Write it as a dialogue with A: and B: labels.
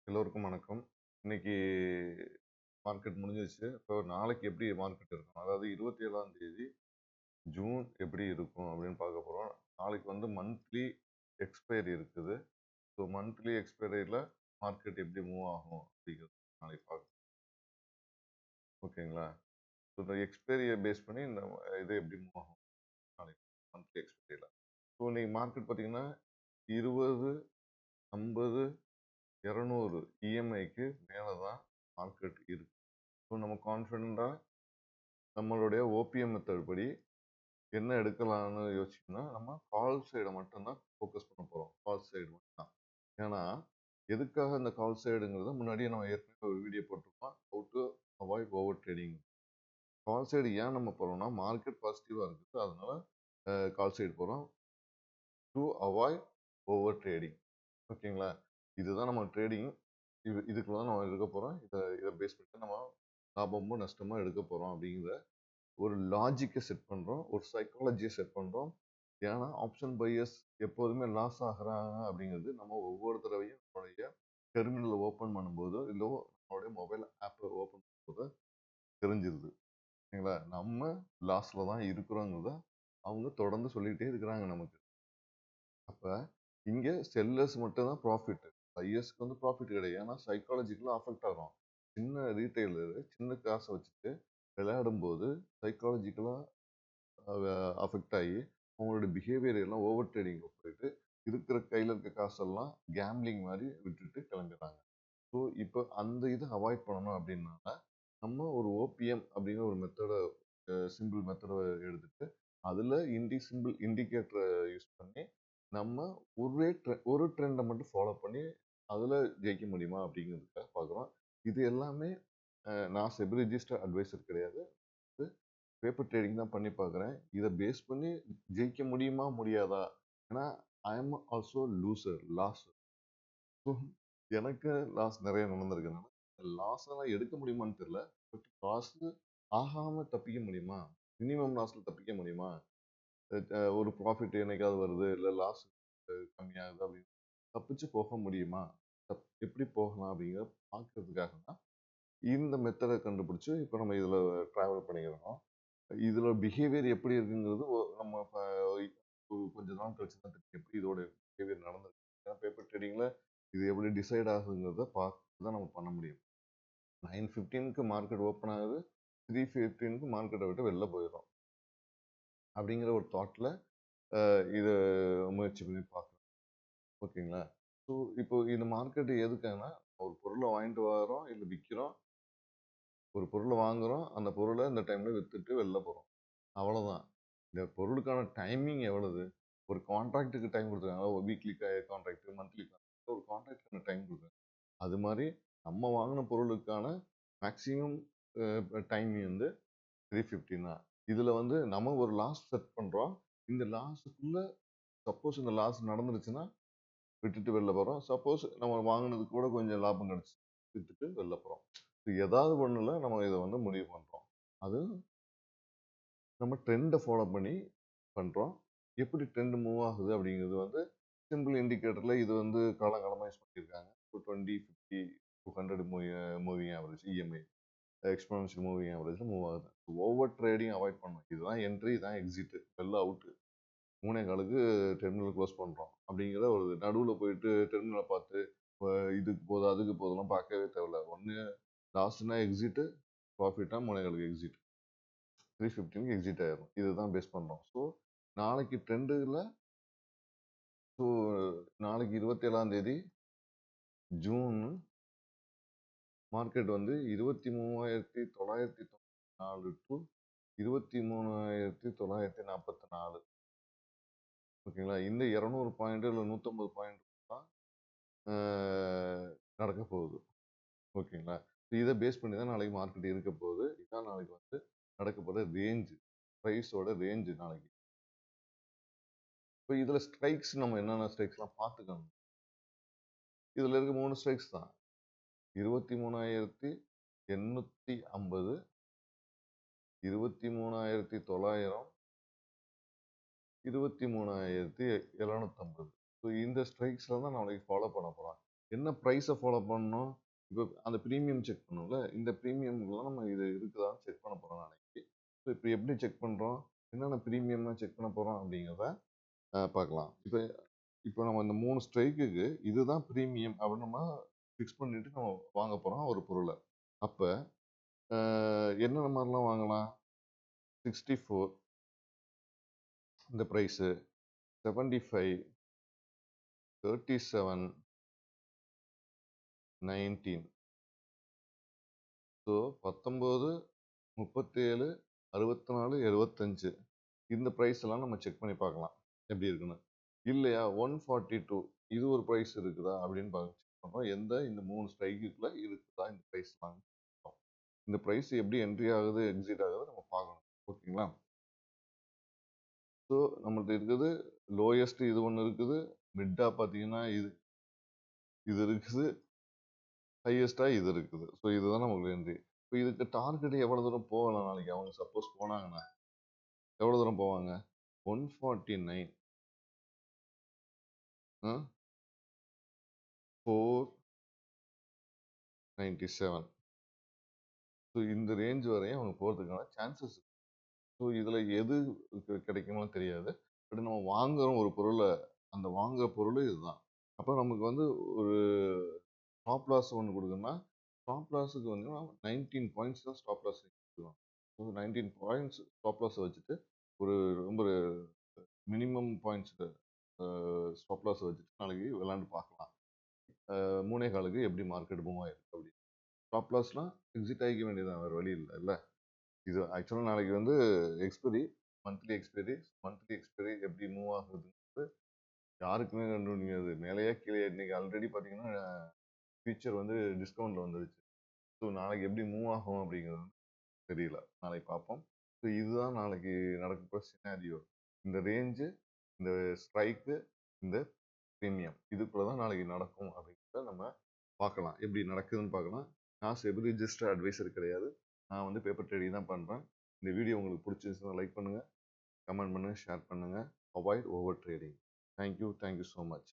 A: எல்லோருக்கும் வணக்கம். இன்னைக்கு மார்க்கெட் முடிஞ்சிருச்சு. இப்போ நாளைக்கு எப்படி மார்க்கெட் இருக்கும்? அதாவது 27ஆம் தேதி ஜூன் எப்படி இருக்கும் அப்படின்னு பார்க்க போறோம். நாளைக்கு வந்து மந்த்லி எக்ஸ்பைரி இருக்குது. ஸோ மந்த்லி எக்ஸ்பைரியில் மார்க்கெட் எப்படி மூவ் ஆகும் அப்படிங்கிறது நாளைக்கு பார்க்கலாம். ஓகேங்களா? ஸோ இந்த எக்ஸ்பைரியை பேஸ் பண்ணி இந்த இது எப்படி மூவ் ஆகும் நாளைக்கு மந்த்லி எக்ஸ்பைரியில். ஸோ இன்னைக்கு மார்க்கெட் பார்த்தீங்கன்னா 20, 50, 200 இஎம்ஐக்கு மேலே தான் மார்க்கெட் இருக்கு. ஸோ நம்ம கான்ஃபிடென்ட்டாக நம்மளுடைய ஓபிஎம் மெத்தட் படி என்ன எடுக்கலாம்னு யோசிச்சோம்னா நம்ம கால் சைடை மட்டும்தான் ஃபோக்கஸ் பண்ண போகிறோம். கால் சைடு மட்டும்தான். ஏன்னா எதுக்காக இந்த கால் சைடுங்கிறத முன்னாடியே நம்ம ஏற்கனவே ஒரு வீடியோ போட்டிருக்கோம். How to avoid over trading. Call side ஏன் நம்ம போகிறோம்னா மார்க்கெட் பாசிட்டிவாக இருக்குது, அதனால கால் சைடு போகிறோம். To avoid over trading. ஓகேங்களா? இதுதான் நம்ம ட்ரேடிங். இதுக்குள்ள தான் நம்ம எடுக்க போகிறோம். இதை பேஸ் பண்ணிட்டு நம்ம லாபமோ நஷ்டமோ எடுக்க போகிறோம் அப்படிங்கிற ஒரு லாஜிக்கை செட் பண்ணுறோம், ஒரு சைக்காலஜியை செட் பண்ணுறோம். ஏன்னா ஆப்ஷன் பையர்ஸ் எப்போதுமே லாஸ் ஆகுறாங்க அப்படிங்கிறது நம்ம ஒவ்வொரு தடவையும் நம்மளுடைய டெர்மினலை ஓப்பன் பண்ணும்போது இல்லை நம்மளுடைய மொபைல் ஆப்பை ஓப்பன் பண்ணும்போது தெரிஞ்சிருது. சரிங்களா? நம்ம லாஸில் தான் இருக்கிறோங்கிறத அவங்க தொடர்ந்து சொல்லிக்கிட்டே இருக்கிறாங்க நமக்கு. அப்போ இங்கே செல்லர்ஸ் மட்டும் தான் ப்ராஃபிட், பையர்ஸ்க்கு வந்து ப்ராஃபிட் கிடையாது. ஏன்னா சைக்காலஜிக்கலாக அஃபெக்ட் ஆகிறோம். சின்ன ரீட்டைலர் சின்ன காசை வச்சுட்டு விளையாடும்போது சைக்காலஜிக்கலாக அஃபெக்ட் ஆகி அவங்களோட பிஹேவியர் எல்லாம் ஓவர் ட்ரேடிங்கில் போயிட்டு இருக்கிற கையில் இருக்க காசெல்லாம் கேம்லிங் மாதிரி விட்டுட்டு கிளம்பிடுறாங்க. ஸோ இப்போ அந்த இதை அவாய்ட் பண்ணணும் அப்படின்னா நம்ம ஒரு ஓபிஎம் அப்படிங்கிற ஒரு மெத்தடை, சிம்பிள் மெத்தடை எடுத்துட்டு அதில் சிம்பிள் இண்டிகேட்டரை யூஸ் பண்ணி நம்ம ஒரு ட்ரெண்டை மட்டும் ஃபாலோ பண்ணி அதில் ஜெயிக்க முடியுமா அப்படிங்கிறதுக்காக பார்க்குறோம். இது எல்லாமே நான் செபி ரிஜிஸ்டர் அட்வைசர் கிடையாது, பேப்பர் ட்ரேடிங் தான் பண்ணி பார்க்குறேன். இதை பேஸ் பண்ணி ஜெயிக்க முடியுமா முடியாதா? ஏன்னா I am also loser, loser. So எனக்கு லாஸ் நிறைய நடந்திருக்குனால லாஸ் எல்லாம் எடுக்க முடியுமான்னு தெரியல. பட் லாஸ் ஆகாமல் தப்பிக்க முடியுமா, மினிமம் லாஸில் தப்பிக்க முடியுமா, ஒரு ப்ராஃபிட் என்னைக்காவது வருது இல்லை லாஸ் கம்மியாகுது அப்படின்னு தப்பிச்சு போக முடியுமா, எப்படி போகலாம் அப்படிங்கிறத பார்க்கறதுக்காக தான் இந்த மெத்தடை கண்டுபிடிச்சி இப்போ நம்ம இதில் ட்ராவல் பண்ணிக்கிறோம். இதோட பிஹேவியர் எப்படி இருக்குங்கிறது நம்ம ஒரு கொஞ்ச நாள் கழிச்சு தான் தெரியும் எப்படி இதோட பிஹேவியர் நடந்திருக்கு. ஏன்னா பேப்பர் ட்ரேடிங்கில் இது எப்படி டிசைட் ஆகுங்கிறத பார்த்து தான் நம்ம பண்ண முடியும். 9:15க்கு மார்க்கெட் ஓப்பன் ஆகுது, 3:15க்கு மார்க்கெட்டை விட்டு வெளில போயிடும் அப்படிங்கிற ஒரு தாட்டில் இதை முயற்சி பண்ணி பார்க்கலாம். ஓகேங்களா? ஸோ இப்போ இந்த மார்க்கெட்டு எதுக்காகனா ஒரு பொருளை வாங்கிட்டு வரோம் இல்லை விற்கிறோம், ஒரு பொருளை வாங்குறோம், அந்த பொருளை இந்த டைமில் விற்றுட்டு வெளில போகிறோம், அவ்வளோதான். இந்த பொருளுக்கான டைமிங் எவ்வளவு? ஒரு கான்ட்ராக்டுக்கு டைம் கொடுத்துருக்காங்க, ஒரு வீக்லி கான்ட்ராக்ட், மந்த்லி கான்ட்ராக்ட், ஒரு கான்ட்ராக்டுக்கான டைம் கொடுக்குறாங்க. அது மாதிரி நம்ம வாங்கின பொருளுக்கான மேக்ஸிமம் டைமிங் வந்து 3:15 தான். இதில் வந்து நம்ம ஒரு லாஸ் செட் பண்ணுறோம். இந்த லாஸுக்குள்ள சப்போஸ் இந்த லாஸ் நடந்துருச்சுன்னா விட்டுட்டு வெளில போகிறோம். சப்போஸ் நம்ம வாங்கினது கூட கொஞ்சம் லாபம் கிடச்சி விற்றுட்டு வெளில போகிறோம். ஏதாவது ஒன்றில் நம்ம இதை வந்து முடிவு பண்ணுறோம். அது நம்ம ட்ரெண்டை ஃபாலோ பண்ணி பண்ணுறோம். எப்படி ட்ரெண்ட் மூவ் ஆகுது அப்படிங்கிறது வந்து சிம்பிள் இண்டிகேட்டரில் இது வந்து காலங்காலமாக யூஸ் பண்ணியிருக்காங்க. 20, 50, 200 moving average, EMI exponential moving ஆவரேஜில் மூவ் ஆகுது. ஓவர் ட்ரேடிங் அவாய்ட் பண்ணணும். இதுதான் என்ட்ரி, இதுதான் எக்ஸிட்டு, வெளில அவுட்டு. 3:15க்கு டெர்மினல் க்ளோஸ் பண்ணுறோம் அப்படிங்கிற ஒரு நடுவில் போயிட்டு டெர்மினலை பார்த்து இதுக்கு போதும் அதுக்கு போதெல்லாம் பார்க்கவே தேவையில்ல. ஒன்று லாஸ்ட்னா எக்ஸிட்டு, ப்ராஃபிட்டாக 3:15க்கு எக்ஸிட், 3:15க்கு எக்ஸிட் ஆயிரும். இதுதான் பேஸ் பண்ணுறோம். ஸோ நாளைக்கு ட்ரெண்டில், ஸோ நாளைக்கு 27ஆம் தேதி ஜூன் மார்க்கெட் வந்து 23,994 டு 23,944. ஓகேங்களா? இந்த 200 பாயிண்ட் இல்லை 150 பாயிண்ட் தான் நடக்க போகுது. ஓகேங்களா? இதை பேஸ் பண்ணி தான் நாளைக்கு மார்க்கெட் இருக்க போகுது. இதுதான் நாளைக்கு வந்து நடக்க போகிற ரேஞ்சு, ப்ரைஸோட ரேஞ்சு நாளைக்கு. இப்போ இதில் ஸ்ட்ரைக்ஸ் நம்ம என்னென்ன ஸ்ட்ரைக்ஸ்லாம் பார்த்துக்கணும். இதில் இருக்க 3 ஸ்ட்ரைக்ஸ் தான். 23,850, 23,900, 23,750. ஸோ இந்த ஸ்ட்ரைக்ஸில் தான் நாளைக்கு ஃபாலோ பண்ண போகிறோம். என்ன ப்ரைஸை ஃபாலோ பண்ணணும். இப்போ அந்த ப்ரீமியம் செக் பண்ணும்ல, இந்த ப்ரீமியம்லாம் நம்ம இது இருக்குதான்னு செக் பண்ண போகிறோம் நாளைக்கு. ஸோ இப்போ எப்படி செக் பண்ணுறோம், என்னென்ன ப்ரீமியம்லாம் செக் பண்ண போகிறோம் அப்படிங்கிறத பார்க்கலாம். இப்போ இப்போ நம்ம இந்த 3 ஸ்ட்ரைக்குக்கு இதுதான் ப்ரீமியம் அப்படின்னு நம்ம ஃபிக்ஸ் பண்ணிட்டு நம்ம வாங்க போகிறோம் ஒரு பொருளை. அப்போ என்னென்ன மாதிரிலாம் வாங்கலாம். 64 இந்த ப்ரைஸு, 75, 37, 19. ஸோ 19, 37, 64, 75 இந்த ப்ரைஸ் எல்லாம் நம்ம செக் பண்ணி பார்க்கலாம் எப்படி இருக்குன்னு. இல்லையா 142 இது ஒரு ப்ரைஸ் இருக்குதா அப்படின்னு பார்க்கணும். இந்த 3 ஸ்ட்ரைக்குள்ள இருக்குதா இந்த ப்ரைஸ்லாம். இந்த ப்ரைஸ் எப்படி என்ட்ரி ஆகுது எக்ஸிட் ஆகுது நம்ம பார்க்கணும். ஓகேங்களா. ஸோ நம்மள்ட்ட இருக்குது லோயஸ்ட் இது ஒன்று இருக்குது, மிட்டாக பார்த்தீங்கன்னா இது இது இருக்குது, ஹையஸ்ட்டாக இது இருக்குது. ஸோ இதுதான் நமக்கு என்ட்ரி. இப்போ இதுக்கு டார்கெட் எவ்வளோ தூரம் போகலாம் நாளைக்கு அவங்க சப்போஸ் போனாங்கன்னா எவ்வளோ தூரம் போவாங்க. 149 497. ஸோ இந்த ரேஞ்ச் வரையும் அவங்க போகிறதுக்கான சான்சஸ். ஸோ இதில் எது கிடைக்குமோ தெரியாது. பட் நம்ம வாங்குறோம் ஒரு பொருளை, அந்த வாங்குற பொருள் இதுதான். அப்போ நமக்கு வந்து ஒரு ஸ்டாப் லாஸ் ஒன்று கொடுக்குன்னா, ஸ்டாப் லாஸுக்கு வந்து 19 பாயிண்ட்ஸ் தான் ஸ்டாப் லாஸ் கொடுக்கலாம். ஸோ 19 பாயிண்ட்ஸ் ஸ்டாப் லாஸை வச்சுட்டு ஒரு ரொம்ப மினிமம் பாயிண்ட்ஸ் ஸ்டாப் லாஸை வச்சுட்டு நாளைக்கு விளாண்டு பார்க்கலாம். 3.4க்கு எப்படி மார்க்கெட் மூவ் ஆயிருக்கு அப்படி. ஸ்டாப் லாஸ்லாம் எக்ஸிட் ஆகிக்க வேண்டியதான், வேறு வழி இல்லை. இது ஆக்சுவலாக நாளைக்கு வந்து எக்ஸ்பைரி, மந்த்லி எக்ஸ்பைரி எப்படி மூவ் ஆகுதுன்றது யாருக்குமே கண்டுபிடிக்க முடியாது. மேலேயே கீழே இன்னைக்கு ஆல்ரெடி பார்த்தீங்கன்னா ஃபியூச்சர் வந்து டிஸ்கவுண்ட்டில் வந்துருச்சு. ஸோ நாளைக்கு எப்படி மூவ் ஆகும் அப்படிங்கிறது தெரியல. நாளைக்கு பார்ப்போம். ஸோ இதுதான் நாளைக்கு நடக்க சினாரியோ. இந்த ரேஞ்சு, இந்த ஸ்ட்ரைக்கு, இந்த ப்ரீமியம் இதுக்குள்ள தான் நாளைக்கு நடக்கும் அப்படிங்கிறத நம்ம பார்க்கலாம். எப்படி நடக்குதுன்னு பார்க்கலாம். நான் செபி ரிஜிஸ்டர் அட்வைசர் கிடையாது. நான் வந்து பேப்பர் ட்ரேடிங் தான் பண்ணுறேன். இந்த வீடியோ உங்களுக்கு பிடிச்சிருந்துச்சுன்னா லைக் பண்ணுங்கள், கமெண்ட் பண்ணுங்கள், ஷேர் பண்ணுங்கள். Avoid over trading. Thank you so much.